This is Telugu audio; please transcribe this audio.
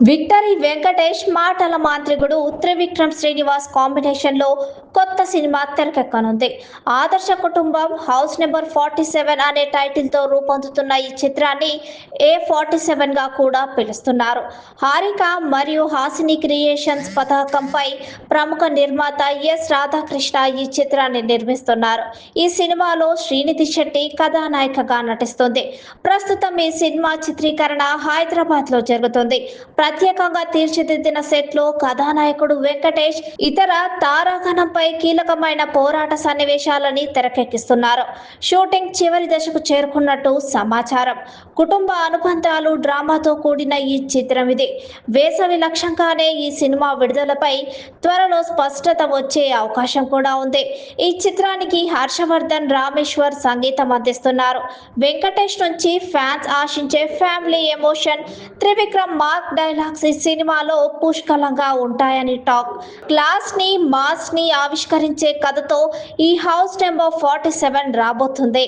విక్టరీ వెంకటేష్ మాటల మాంత్రికుడు త్రివిక్రమ్ శ్రీనివాస్ కాంబినేషన్ లో కొత్త సినిమా తెరకెక్కనుంది. ఆదర్శ కుటుంబం హౌస్ నెంబర్ 47 అనే టైటిల్ తో రూపొందుతున్న ఈ చిత్రాన్ని A47 గా కూడా పిలుస్తున్నారు. హారిక మరియు హాసిని క్రియేషన్స్ పతాకంపై ప్రముఖ నిర్మాత ఎస్ రాధాకృష్ణ ఈ చిత్రాన్ని నిర్మిస్తున్నారు. ఈ సినిమాలో శ్రీనిధి శెట్టి కథానాయికగా నటిస్తుంది. ప్రస్తుతం ఈ సినిమా చిత్రీకరణ హైదరాబాద్ లో జరుగుతుంది. ప్రత్యేకంగా తీర్చిదిద్దిన సెట్ లో కథానాయకుడు వెంకటేష్ ఇతర తారాగణంపై కీలకమైన పోరాట సన్నివేశాలని తెరకెక్కిస్తున్నారు. షూటింగ్ చివరి దశకు చేరుకున్నట్టు సమాచారం. కుటుంబ అనుబంధాలు డ్రామాతో కూడిన ఈ చిత్రం ఇది. వేసవి లక్ష్యంగానే ఈ సినిమా విడుదలపై త్వరలో స్పష్టత వచ్చే అవకాశం కూడా ఉంది. ఈ చిత్రానికి హర్షవర్ధన్ రామేశ్వర్ సంగీతం అందిస్తున్నారు. వెంకటేష్ నుంచి ఫ్యాన్స్ ఆశించే family emotion Trivikram mark dialogues ఈ సినిమాలో పుష్కలంగా ఉంటాయని టాక్. క్లాస్ ని మాస్ ని ఆవిష్కరించే కథతో ఈ హౌస్ నెంబర్ 47 రాబోతుంది.